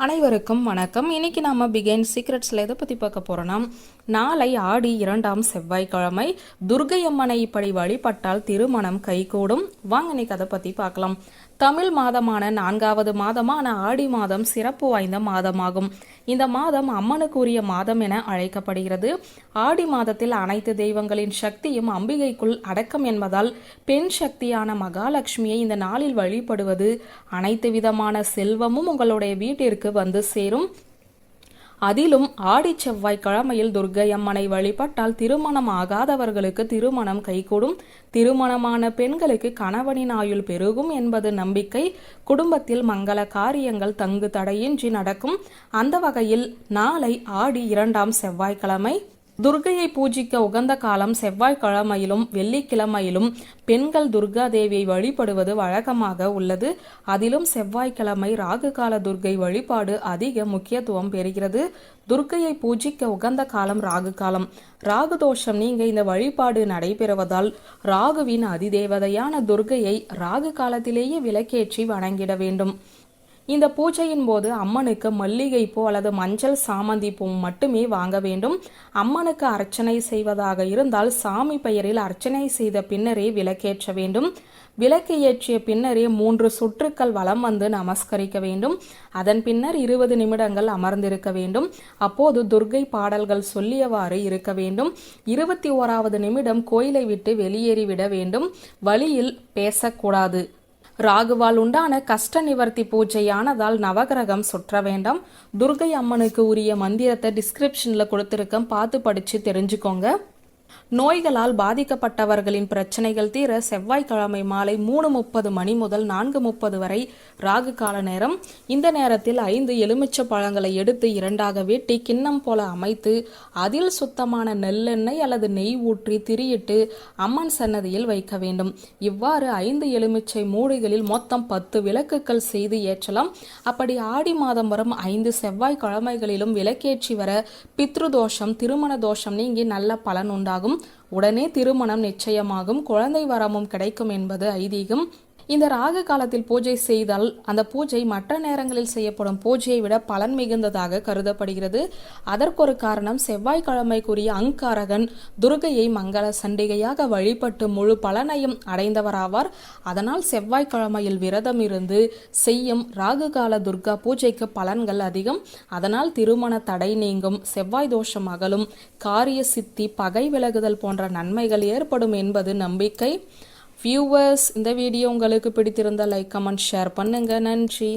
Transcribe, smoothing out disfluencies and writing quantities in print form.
அனைவருக்கும் வணக்கம். இன்னைக்கு நாம பிகைன் சீக்ரெட்ஸ்ல எதை பத்தி பார்க்க போறோம்னா, நாளை ஆடி 2ஆம் செவ்வாய்க்கிழமை துர்க்கை அம்மனை இப்படி வழிபட்டால் திருமணம் கைகூடும். வாங்க இன்னைக்கு அதை பத்தி பார்க்கலாம். தமிழ் மாதமான 4வது மாதமான ஆடி மாதம் சிறப்பு வாய்ந்த மாதமாகும். இந்த மாதம் அம்மனுக்குரிய மாதம் என அழைக்கப்படுகிறது. ஆடி மாதத்தில் அனைத்து தெய்வங்களின் சக்தியும் அம்பிகைக்குள் அடக்கம் என்பதால் பெண் சக்தியான மகாலட்சுமியை இந்த நாளில் வழிபடுவது அனைத்து விதமான செல்வமும் உங்களுடைய வீட்டிற்கு வந்து சேரும். அதிலும் ஆடி செவ்வாய் கிழமையில் துர்க்கை அம்மனை வழிபட்டால் திருமணம் ஆகாதவர்களுக்கு திருமணம் கைகூடும். திருமணமான பெண்களுக்கு கணவனின் ஆயுள் பெருகும் என்பது நம்பிக்கை. குடும்பத்தில் மங்கள காரியங்கள் தங்கு தடையின்றி நடக்கும். அந்த வகையில் நாளை ஆடி 2ஆம் செவ்வாய்க்கிழமை துர்க்கையை பூஜிக்க உகந்த காலம் செவ்வாய்க்கிழமையிலும் வெள்ளிக்கிழமையிலும் பெண்கள் துர்கா தேவியை வழிபடுவது வழக்கமாக உள்ளது. அதிலும் செவ்வாய்க்கிழமை ராகு கால துர்க்கை வழிபாடு அதிக முக்கியத்துவம் பெறுகிறது. துர்க்கையை பூஜிக்க உகந்த காலம் ராகு காலம். ராகு தோஷம் நீங்க இந்த வழிபாடு நடைபெறுவதால் ராகுவின் அதிதேவதையான துர்க்கையை ராகு காலத்திலேயே விளக்கேற்றி வணங்கிட வேண்டும். இந்த பூஜையின் போது அம்மனுக்கு மல்லிகை பூ அல்லது மஞ்சள் சாமந்தி பூ மட்டுமே வாங்க வேண்டும். அம்மனுக்கு அர்ச்சனை செய்வதாக இருந்தால் சாமி பெயரில் அர்ச்சனை செய்த பின்னரே விளக்கேற்ற வேண்டும். விளக்கு ஏற்றிய பின்னரே 3 சுற்றுக்கள் வலம் வந்து நமஸ்கரிக்க வேண்டும். அதன் பின்னர் 20 நிமிடங்கள் அமர்ந்திருக்க வேண்டும். அப்போது துர்க்கை பாடல்கள் சொல்லியவாறு இருக்க வேண்டும். 21வது நிமிடம் கோயிலை விட்டு வெளியேறிவிட வேண்டும். வழியில் பேசக்கூடாது. ராகுவால் உண்டான கஷ்ட நிவர்த்தி பூஜையானதால் நவகிரகம் சுற்ற வேண்டாம். துர்க்கை அம்மனுக்கு உரிய மந்திரத்தை டிஸ்கிரிப்ஷன்ல கொடுத்திருக்கேன், பார்த்து படிச்சு தெரிஞ்சுக்கோங்க. நோய்களால் பாதிக்கப்பட்டவர்களின் பிரச்சனைகள் தீர செவ்வாய்க்கிழமை மாலை 3:30 மணி முதல் 4:30 வரை ராகு கால நேரம். இந்த நேரத்தில் 5 எலுமிச்சை பழங்களை எடுத்து 2ஆக வெட்டி கிண்ணம் போல அமைத்து அதில் சுத்தமான நெல்லெண்ணெய் அல்லது நெய் ஊற்றி திரியிட்டு அம்மன் சன்னதியில் வைக்க வேண்டும். இவ்வாறு 5 எலுமிச்சை மூடிகளில் மொத்தம் 10 விளக்குகள் செய்து ஏற்றலாம். அப்படி ஆடி மாதம் வரும் 5 செவ்வாய்க்கிழமைகளிலும் விளக்கேற்றி வர பித்ரு தோஷம் திருமண தோஷம் நீங்கி நல்ல பலன் உண்டாகும். உடனே திருமணம் நிச்சயமாகும், குழந்தை வரமும் கிடைக்கும் என்பது ஐதீகம். இந்த ராகு காலத்தில் பூஜை செய்தால் அந்த பூஜை மற்ற நேரங்களில் செய்யப்படும் பூஜையை விட பலன் மிகுந்ததாக கருதப்படுகிறது. அதற்கொரு காரணம் செவ்வாய்க்கிழமைக்குரிய அங்காரகன் துர்க்கையை மங்கள சண்டிகையாக வழிபட்டு முழு பலனையும் அடைந்தவராவார். அதனால் செவ்வாய்க்கிழமையில் விரதம் இருந்து செய்யும் ராகு கால துர்கா பூஜைக்கு பலன்கள் அதிகம். அதனால் திருமண தடை நீங்கும், செவ்வாய் தோஷம் அகலும், காரிய சித்தி, பகை விலகுதல் போன்ற நன்மைகள் ஏற்படும் என்பது நம்பிக்கை. வியூவர்ஸ், இந்த வீடியோ உங்களுக்கு பிடித்திருந்தால் லைக், கமெண்ட், ஷேர் பண்ணுங்க. நன்றி.